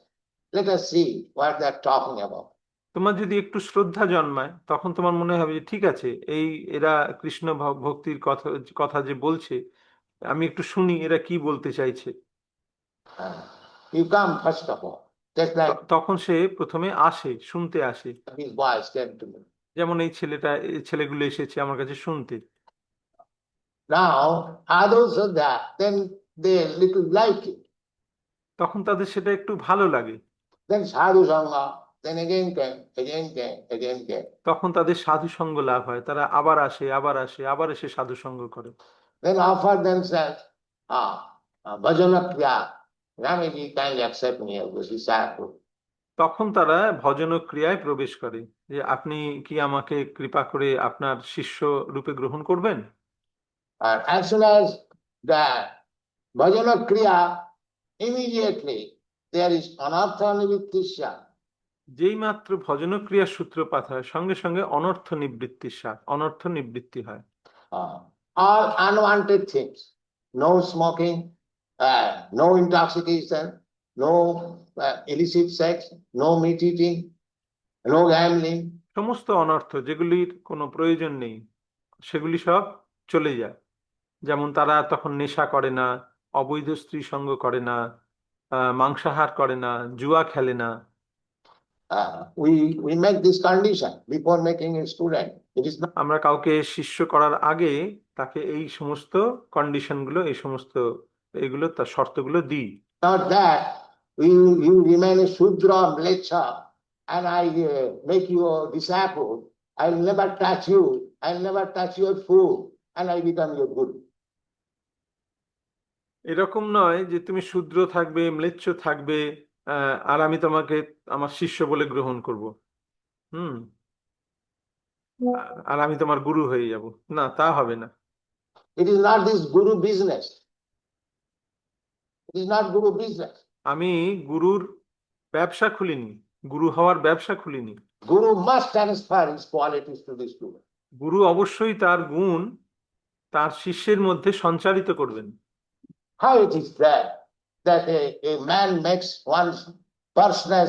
Speaker 2: Let us see what they are talking about.
Speaker 1: তোমার যদি একটু শ্রদ্ধা জন্মায়, তখন তোমার মনে হবে যে ঠিক আছে, এরা কৃষ্ণ ভক্তির কথা কথা যে বলছে, আমি একটু শুনি এরা কি বলতে চাইছে।
Speaker 2: You come first of all, just like
Speaker 1: তখন সে প্রথমে আসে, শুনতে আসে।
Speaker 2: these boys came to me.
Speaker 1: যেমন এই ছেলেগুলো এসেছে আমার কাছে শুনতে।
Speaker 2: Now, others of that, then they little like it.
Speaker 1: তখন তাদের সেটা একটু ভালো লাগে।
Speaker 2: Then sadhu sangha, then again came, again came, again came.
Speaker 1: তখন তাদের সাধু সঙ্গ লাভ হয়, তারা আবার আসে, আবার আসে, আবার এসে সাধু সঙ্গ করে।
Speaker 2: Then offer themselves, bhajana kriya. Ramiji, kindly accept me as a disciple.
Speaker 1: তখন তারা ভজন ক্রিয়ায় প্রবেশ করে, যে আপনি কি আমাকে কৃপা করে আপনার শিষ্য রূপে গ্রহণ করবেন।
Speaker 2: And as soon as the bhajana kriya, immediately there is anartha nivrittisya.
Speaker 1: যেই মাত্র ভজন ক্রিয়ার সূত্রপাত হয়, সঙ্গে সঙ্গে অনর্থ নিবৃত্তি হয়।
Speaker 2: All unwanted things, no smoking, no intoxication, no illicit sex, no meat eating, no gambling.
Speaker 1: সমস্ত অনর্থ যেগুলির কোনো প্রয়োজন নেই, সেগুলি সব চলে যায়। যেমন তারা তখন নেশা করে না, অবৈধ স্ত্রী সঙ্গ করে না, মাংসাহার করে না, জুয়া খেলে না।
Speaker 2: We make this condition before making a student. It is not.
Speaker 1: আমরা কাউকে শিষ্য করার আগে তাকে এই সমস্ত কন্ডিশনগুলো, এগুলো তার শর্তগুলো দিই।
Speaker 2: Not that you remain a Shudra, Mlecha, and I make you a disciple. I'll never touch you. I'll never touch your food, and I become your guru.
Speaker 1: এরকম নয় যে তুমি শূদ্র থাকবে, ম্লেচ্ছ থাকবে, আর আমি তোমাকে আমার শিষ্য বলে গ্রহণ করব, আর আমি তোমার গুরু হয়ে যাব, না, তা হবে না।
Speaker 2: It is not this guru business. It is not guru business.
Speaker 1: আমি গুরুর ব্যবসা খুলিনি, গুরু হওয়ার ব্যবসা খুলিনি।
Speaker 2: Guru must transfer his qualities to the student.
Speaker 1: গুরু অবশ্যই তার গুণ তার শিষ্যের মধ্যে সঞ্চারিত করবেন।
Speaker 2: How it is that a man makes one's personal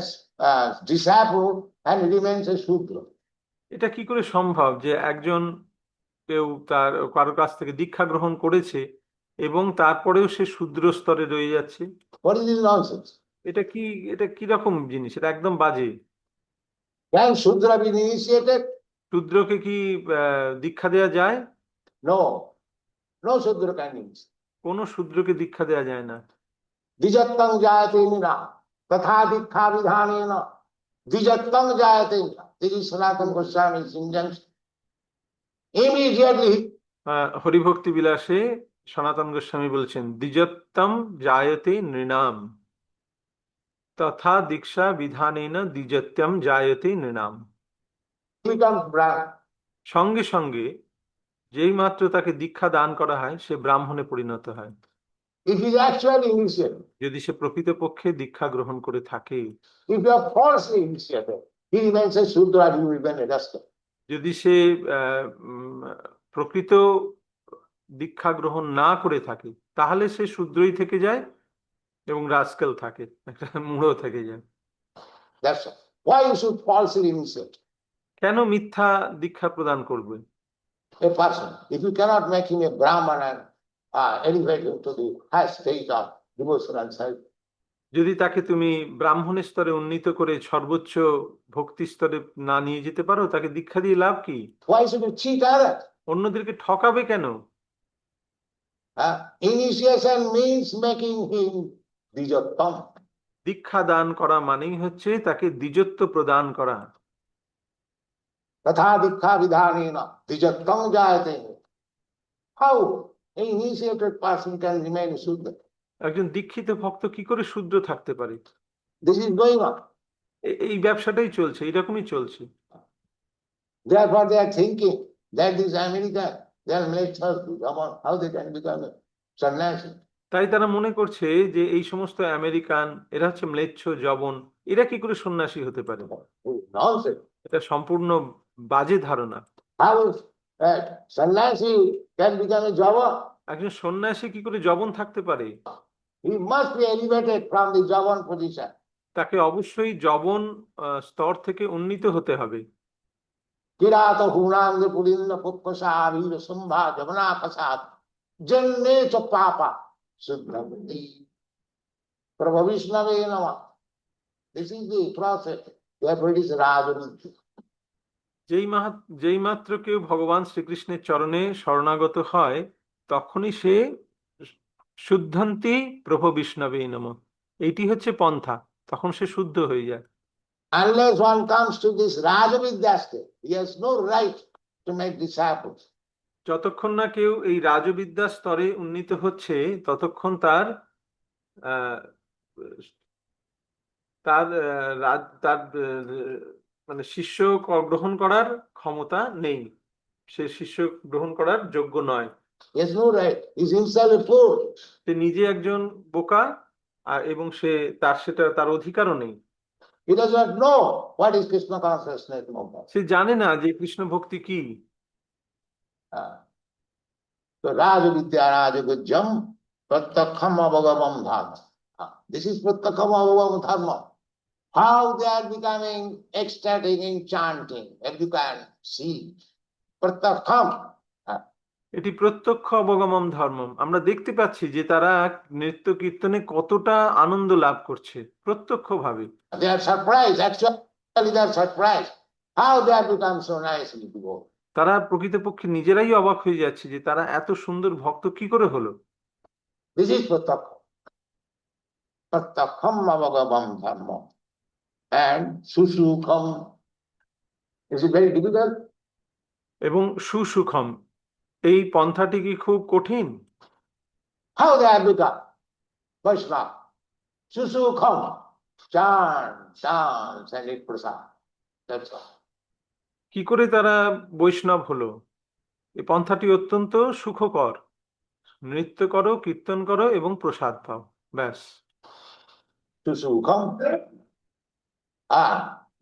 Speaker 2: disciple and remains a Shudra?
Speaker 1: এটা কি করে সম্ভব যে একজন কেউ তার কারো কাছ থেকে দীক্ষা গ্রহণ করেছে এবং তারপরেও সে শূদ্র স্তরে রয়ে যাচ্ছে?
Speaker 2: What is this nonsense?
Speaker 1: এটা কি রকম জিনিস? এটা একদম বাজে।
Speaker 2: Can Shudra be initiated?
Speaker 1: শূদ্রকে কি দীক্ষা দেওয়া যায়?
Speaker 2: No, no Shudra can initiate.
Speaker 1: কোনো শূদ্রকে দীক্ষা দেওয়া যায় না।
Speaker 2: Dijattam jayate nina, tatha dikha vidhanena, dijattam jayate nina. This is Sanatana Goswami's injunction. Immediately,
Speaker 1: হরিভক্তি বিলাসে সনাতন গোস্বামী বলছেন, দ্বিজত্তম জায়তে নৃণাম তথা দীক্ষা বিধানেন দ্বিজত্যম জায়তে নৃণাম।
Speaker 2: he becomes Brahman.
Speaker 1: সঙ্গে সঙ্গে যেই মাত্র তাকে দীক্ষা দান করা হয় সে ব্রাহ্মণে পরিণত হয়,
Speaker 2: If he is actually initiated,
Speaker 1: যদি সে প্রকৃতপক্ষে দীক্ষা গ্রহণ করে থাকে।
Speaker 2: if you are falsely initiated, he remains a Shudra, he will remain a rascal.
Speaker 1: যদি সে প্রকৃত দীক্ষা গ্রহণ না করে থাকে তাহলে সে শূদ্রই থেকে যায় এবং রাস্কেল থাকে, একটা মূঢ় থেকে যায়।
Speaker 2: That's all. Why you should falsely initiate
Speaker 1: কেন মিথ্যা দীক্ষা প্রদান করবে?
Speaker 2: a person? If you cannot make him a Brahman and elevate him to the highest state of devotional self,
Speaker 1: যদি তাকে তুমি ব্রাহ্মণের স্তরে উন্নীত করে সর্বোচ্চ ভক্তি স্তরে না নিয়ে যেতে পারো, তাকে দীক্ষা দিয়ে লাভ কি?
Speaker 2: why should you cheat others?
Speaker 1: অন্যদেরকে ঠকাবে কেন?
Speaker 2: Initiation means making him Dijattam.
Speaker 1: দীক্ষা দান করা মানেই হচ্ছে তাকে দ্বিজত্ব প্রদান করা।
Speaker 2: Tatha dikha vidhanena, Dijattam jayate. How an initiated person can remain Shudra?
Speaker 1: একজন দীক্ষিত ভক্ত কি করে শূদ্র থাকতে পারে?
Speaker 2: This is going on.
Speaker 1: এই ব্যবসাটাই চলছে, এইরকমই চলছে।
Speaker 2: Therefore, they are thinking that these Americans, they are lectures, how they can become a sannyasi.
Speaker 1: তাই তারা মনে করছে যে এই সমস্ত আমেরিকান, এরা হচ্ছে ম্লেচ্ছ জবন, এরা কি করে সন্ন্যাসী হতে পারে?
Speaker 2: Nonsense.
Speaker 1: এটা সম্পূর্ণ বাজে ধারণা।
Speaker 2: How is sannyasi can become a java?
Speaker 1: একজন সন্ন্যাসী কি করে জবন থাকতে পারে?
Speaker 2: He must be elevated from the javan position.
Speaker 1: তাকে অবশ্যই জবন স্তর থেকে উন্নীত হতে হবে।
Speaker 2: Kirata hunanga pulinna putkasa avira sambha javana kasat janne cha papa siddhamati prabhavishnave nama. This is the process. Therefore it is Rajavidya.
Speaker 1: যেই মাত্র কেউ ভগবান শ্রীকৃষ্ণের চরণে শরণাগত হয় তখনই সে শুদ্ধান্তি প্রভু বিষ্ণবে নমঃ, এইটি হচ্ছে পন্থা, তখন সে শুদ্ধ হয়ে যায়।
Speaker 2: Unless one comes to this Rajavidya state, he has no right to make disciples.
Speaker 1: যতক্ষণ না কেউ এই রাজবিদ্যা স্তরে উন্নীত হচ্ছে ততক্ষণ তার আহ, তার তার মানে শিষ্য গ্রহণ করার ক্ষমতা নেই, সে শিষ্য গ্রহণ করার যোগ্য নয়।
Speaker 2: He has no right. He is himself a fool.
Speaker 1: সে নিজে একজন বোকা, এবং তার অধিকারও নেই।
Speaker 2: He does not know what is Krishna consciousness.
Speaker 1: সে জানে না যে কৃষ্ণ ভক্তি কি।
Speaker 2: So Rajavidya Rajagudyam Prattakham Abhagavam Dharma. This is Prattakham Abhagavam Dharma. How they are becoming ecstatic in chanting, as you can see. Prattakham.
Speaker 1: এটি প্রত্যক্ষ অবগমম ধর্মম। আমরা দেখতে পাচ্ছি যে তারা নৃত্য কীর্তনে কতটা আনন্দ লাভ করছে প্রত্যক্ষভাবে।
Speaker 2: They are surprised. Actually, they are surprised. How they have become so nicely devoted.
Speaker 1: তারা প্রকৃতপক্ষে নিজেরাই অবাক হয়ে যাচ্ছে যে তারা এত সুন্দর ভক্ত কি করে হলো।
Speaker 2: This is Prattakham. Prattakham Avagavam Dharma. And Susukham. Is it very difficult?
Speaker 1: এবং সুসুখম, এই পন্থাটি কি খুব কঠিন?
Speaker 2: How they have become Vaishnava. Susukham. Chant, and eat prasad. That's all.
Speaker 1: কি করে তারা বৈষ্ণব হলো? এই পন্থাটি অত্যন্ত সুখকর, নৃত্য করো, কীর্তন করো এবং প্রসাদ পাও, ব্যাস।
Speaker 2: Susukham.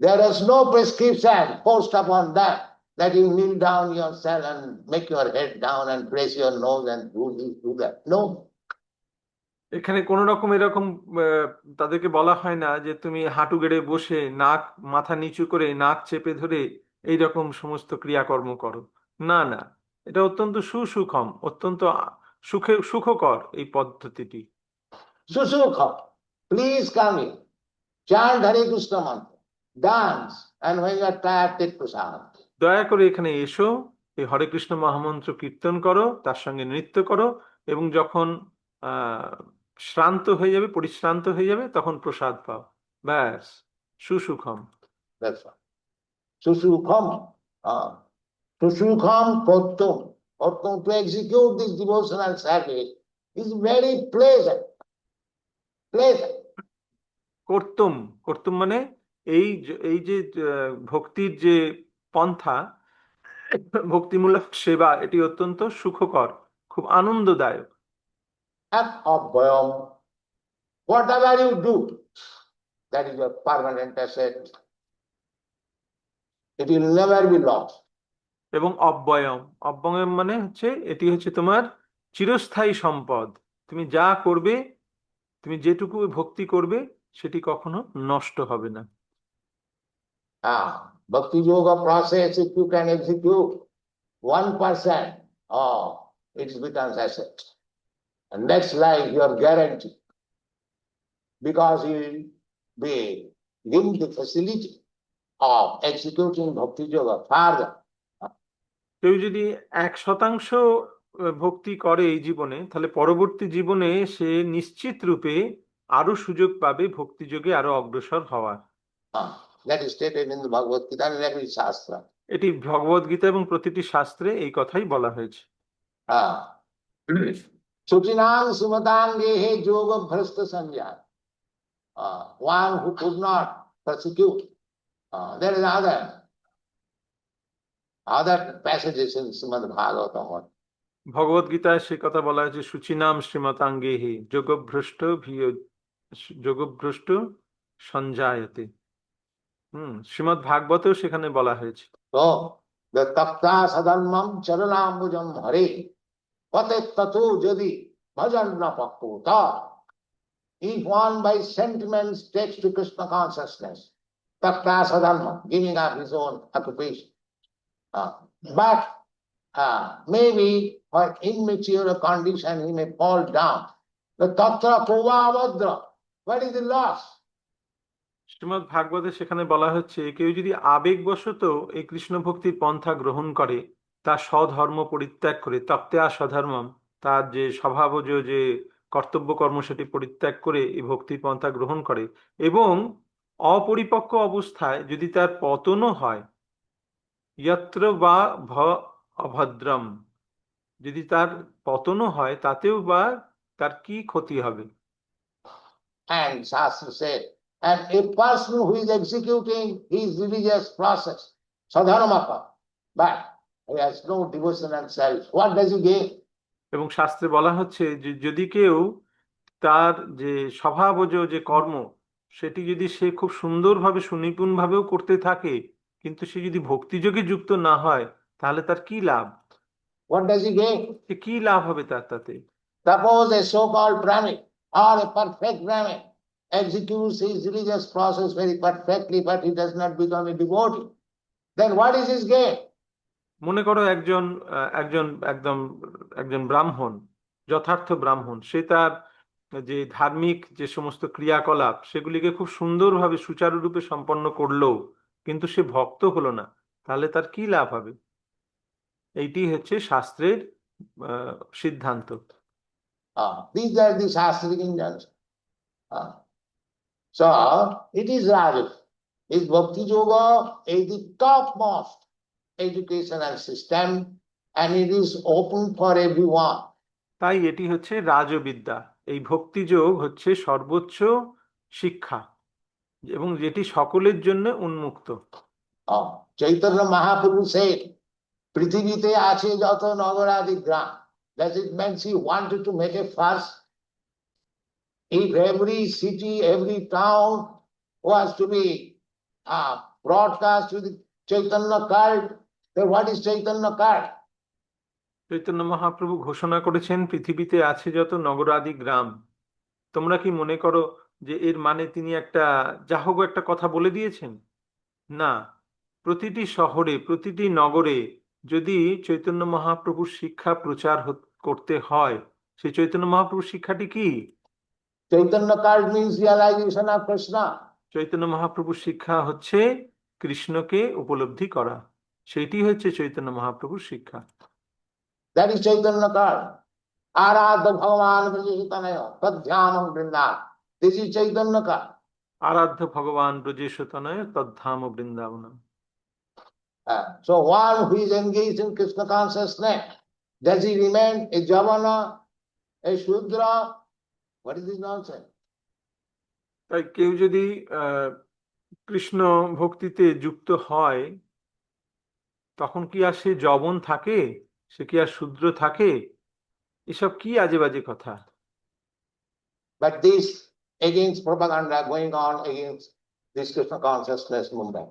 Speaker 2: There is no prescription forced upon them that you kneel down yourself and make your head down and press your nose and do this, do that. No.
Speaker 1: এখানে কোন রকম এরকম তাদেরকে বলা হয় না যে তুমি হাঁটু গেড়ে বসে নাক মাথা নিচু করে নাক চেপে ধরে এইরকম সমস্ত ক্রিয়াকর্ম করো। না না, এটা অত্যন্ত সুসুখম, অত্যন্ত সুখকর এই পদ্ধতিটি।
Speaker 2: Susukham. Please come in. Chant Hare Krishna mantra. Dance. And when you are tired, take prasad.
Speaker 1: দয়া করে এখানে এসো, এই হরে কৃষ্ণ মহামন্ত্র কীর্তন করো, তার সঙ্গে নৃত্য করো, এবং যখন শ্রান্ত হয়ে যাবে, পরিশ্রান্ত হয়ে যাবে, তখন প্রসাদ পাও। ব্যাস, সুসুখম।
Speaker 2: That's all. Susukham. Susukham Kottum. Kottum, to execute this devotional service is very pleasant. Pleasant.
Speaker 1: কর্তুম, কর্তুম মানে এই যে ভক্তির যে পন্থা, ভক্তিমূলক সেবা, এটি অত্যন্ত সুখকর, খুব আনন্দদায়ক।
Speaker 2: Act of Bhayam. Whatever you do, that is your permanent asset. It will never be lost.
Speaker 1: এবং অব্যয়ম, অব্যয়ম মানে হচ্ছে এটি হচ্ছে তোমার চিরস্থায়ী সম্পদ। তুমি যা করবে, তুমি যেটুকু ভক্তি করবে, সেটি কখনো নষ্ট হবে না।
Speaker 2: Bhakti yoga process, if you can execute 1%, it becomes asset. And next life you are guaranteed, because you will be given the facility of executing bhakti yoga further.
Speaker 1: কেউ যদি 1% ভক্তি করে এই জীবনে, তাহলে পরবর্তী জীবনে সে নিশ্চিত রূপে আরো সুযোগ পাবে ভক্তিযোগে আরো অগ্রসর হওয়ার।
Speaker 2: That is stated in the Bhagavad Gita and every Shastra.
Speaker 1: এটি ভগবদ গীতা এবং প্রতিটি শাস্ত্রে এই কথাই বলা হয়েছে।
Speaker 2: Suchinam sumatang dehe yoga bhrasta sanjaya. One who could not persecute. There is other passages in Srimad Bhagavatam.
Speaker 1: ভগবদ গীতায় সে কথা বলা হয়েছে, শুচিনাম শ্রীমতাঙ্গেহি যোগভ্রষ্ট সঞ্জায়তে। শ্রীমদ ভাগবতেও সেখানে বলা হয়েছে।
Speaker 2: So the takta sadharmam charanambujam hare pate tato jadi bhajan na pakota. If one by sentiments takes to Krishna consciousness, takta sadharmam, giving up his own occupation. But maybe for immature condition he may fall down. The tatra provavadra, what is the loss?
Speaker 1: Shrimad ভাগবতে সেখানে বলা হচ্ছে, কেউ যদি আবেগবশত এই কৃষ্ণ ভক্তির পন্থা গ্রহণ করে, তার স্বধর্ম পরিত্যাগ করে, তপ্তেয়া স্বধর্মম, তার যে স্বভাবজ যে কর্তব্য কর্ম সেটি পরিত্যাগ করে এই ভক্তির পন্থা গ্রহণ করে, এবং অপরিপক্ক অবস্থায় যদি তার পতনও হয়, যত্র বা অভদ্রম, যদি তার পতনও হয়, তাতেও বা তার কি ক্ষতি হবে?
Speaker 2: And Shastra said, and a person who is executing his religious process, sadharmaka, but he has no devotional self, what does he gain?
Speaker 1: এবং শাস্ত্রে বলা হচ্ছে যে যদি কেউ তার যে স্বভাবজ যে কর্ম, সেটি যদি সে খুব সুন্দরভাবে সুনিপুণভাবেও করতে থাকে, কিন্তু সে যদি ভক্তিযোগে যুক্ত না হয়, তাহলে তার কি লাভ?
Speaker 2: What does he gain?
Speaker 1: কি লাভ হবে তাতে?
Speaker 2: Suppose a so-called Brahmin or a perfect Brahmin executes his religious process very perfectly, but he does not become a devotee. Then what is his gain?
Speaker 1: মনে করো একজন একজন ব্রাহ্মণ, যথার্থ ব্রাহ্মণ, সে তার যে ধার্মিক যে সমস্ত ক্রিয়াকলাপ সেগুলিকে খুব সুন্দরভাবে সুচারুরূপে সম্পন্ন করলো, কিন্তু সে ভক্ত হলো না, তাহলে তার কি লাভ হবে? এইটি হচ্ছে শাস্ত্রের সিদ্ধান্ত।
Speaker 2: These are the Shastric injunctions. So it is Rajas. Is Bhakti Yoga is the topmost educational system, and it is open for everyone.
Speaker 1: তাই এটি হচ্ছে রাজবিদ্যা। এই ভক্তিযোগ হচ্ছে সর্বোচ্চ শিক্ষা, এবং যেটি সকলের জন্য উন্মুক্ত।
Speaker 2: Chaitanya Mahaprabhu said, পৃথিবীতে আছে যত নগরাদি গ্রাম. Does it mean he wanted to make a fuss? If every city, every town was to be broadcast with the Chaitanya card, then what is Chaitanya card?
Speaker 1: Chaitanya Mahaprabhu ঘোষণা করেছেন, পৃথিবীতে আছে যত নগরাদি গ্রাম। তোমরা কি মনে করো যে এর মানে তিনি একটা যাহোক একটা কথা বলে দিয়েছেন? না, প্রতিটি শহরে, প্রতিটি নগরে যদি চৈতন্য মহাপ্রভুর শিক্ষা প্রচার করতে হয়, সেই চৈতন্য মহাপ্রভুর শিক্ষাটি কি?
Speaker 2: Chaitanya card means realization of Krishna.
Speaker 1: Chaitanya মহাপ্রভুর শিক্ষা হচ্ছে কৃষ্ণকে উপলব্ধি করা। সেটি হচ্ছে চৈতন্য মহাপ্রভুর শিক্ষা।
Speaker 2: That is Chaitanya card. Aradha Bhagavan Vrajasutanayo, Tadhyamam Vrindavan. This is Chaitanya card.
Speaker 1: আরাধ্য ভগবান ব্রজেশতনয় তদ্ধাম বৃন্দাবনম।
Speaker 2: So one who is engaged in Krishna consciousness, does he remain a Javana, a Shudra? What is this nonsense?
Speaker 1: তাই কেউ যদি আহ কৃষ্ণ ভক্তিতে যুক্ত হয়, তখন কি আর সে যবন থাকে? সে কি আর শূদ্র থাকে? এসব কি আজে বাজে কথা।
Speaker 2: But this against propaganda going on against this Krishna consciousness movement.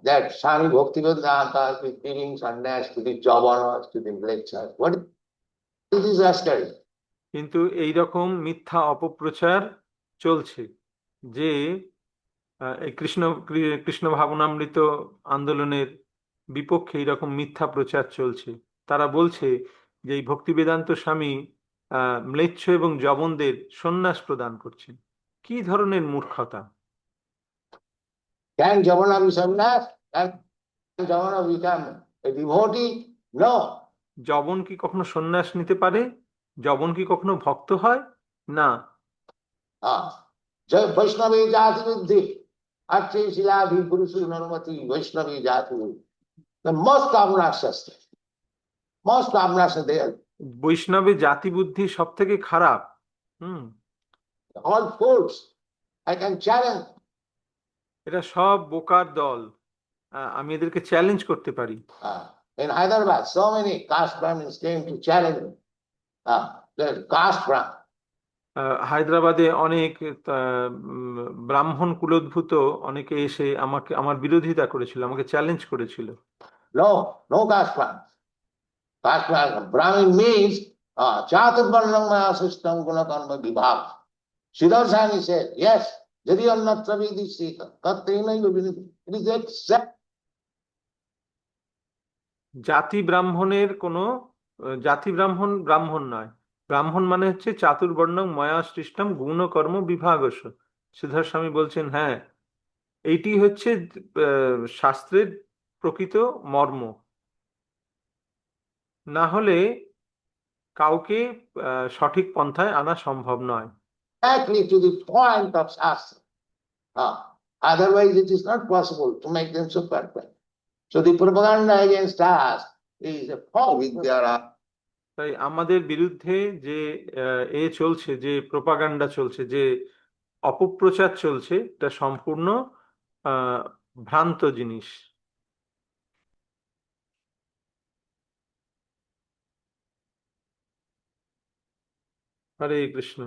Speaker 2: That Swami Bhaktivedanta is giving sannyas to the Javanas, to the lectures. What is this rascal?
Speaker 1: কিন্তু এই রকম মিথ্যা অপপ্রচার চলছে যে এই কৃষ্ণ ভাবনামৃত আন্দোলনের বিপক্ষে এইরকম মিথ্যা প্রচার চলছে। তারা বলছে যে এই ভক্তি বেদান্ত স্বামী ম্লেচ্ছ এবং যবনদের সন্ন্যাস প্রদান করছেন। কি ধরনের মূর্খতা!
Speaker 2: Can Javana be sannyas? Can Javana become a devotee? No.
Speaker 1: যবন কি কখনো সন্ন্যাস নিতে পারে? যবন কি কখনো ভক্ত হয়? না।
Speaker 2: Vaishnavi jati buddhi, Atri Siladhi Purusu Narmati, Vaishnavi jati buddhi. The most obnoxious, most obnoxious there.
Speaker 1: বৈষ্ণবে জাতি বুদ্ধি সব থেকে খারাপ। হুম।
Speaker 2: All fools, I can challenge.
Speaker 1: এটা সব বোকার দল, আমি এদেরকে চ্যালেঞ্জ করতে পারি।
Speaker 2: In Hyderabad, so many caste Brahmins came to challenge me. The caste Brahmin.
Speaker 1: হায়দ্রাবাদে অনেক ব্রাহ্মণ কুলোদ্ভূত অনেকে এসে আমার বিরোধিতা করেছিল, আমাকে চ্যালেঞ্জ করেছিল।
Speaker 2: No, no caste Brahmin. Caste Brahmin means Chaturvarnam Maya System Gunakarma Vibhav. Siddharthani said, yes, Jadi Annatra Vidishita, Katrina Luviniti. It is exact.
Speaker 1: জাতি ব্রাহ্মণের কোনো জাতি ব্রাহ্মণ ব্রাহ্মণ নয়। ব্রাহ্মণ মানে হচ্ছে চাতুর্বর্ণ ময়া সৃষ্টম গুণকর্ম বিভাগস্য। সিদ্ধার্থ স্বামী বলছেন, হ্যাঁ, এইটি হচ্ছে শাস্ত্রের প্রকৃত মর্ম। না হলে কাউকে সঠিক পন্থায় আনা সম্ভব নয়।
Speaker 2: Exactly to the point of Shastra. Otherwise, it is not possible to make them so perfect. So the propaganda against us is a false vidya.
Speaker 1: তাই আমাদের বিরুদ্ধে যে চলছে, যে প্রোপাগান্ডা চলছে, যে অপপ্রচার চলছে, এটা সম্পূর্ণ ভ্রান্ত জিনিস। হরে কৃষ্ণ।